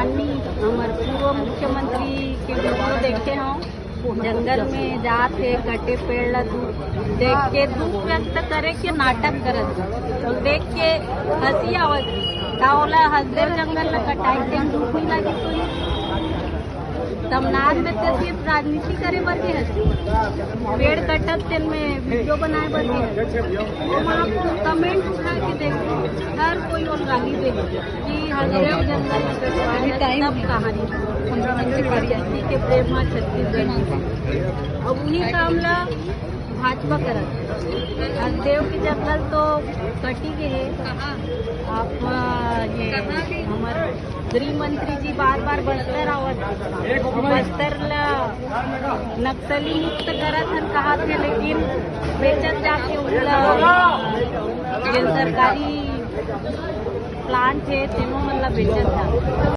माननीय हमारे पूर्व मुख्यमंत्री के वीडियो देखे हों, जंगल में जाते कटे पेड़ ला देख के दुख व्यक्त करे के नाटक करत और देख के हंसी आवत का ओला हसदेव जंगल ला कटाई के दुख नहीं लगी कोई तमनाद में ते सिर्फ राजनीति करे बर के हंसी पेड़ कटत तेन में वीडियो बनाए बर के वहाँ कमेंट उठा के देखो हर कोई और गाली दे कि हसदेव जंगल सब कहानी के प्रेम में छत्तीसगढ़ अब उन्हीं काम ला भाजपा करत हसदेव की जंगल तो कटी गए आप ये हमारे गृह मंत्री जी बार बार बस्तर आवत बस्तर ला नक्सली मुक्त करत हन कहा थे लेकिन बेचत जाके सरकारी प्लांट है तीनों मतलब बेचत जाते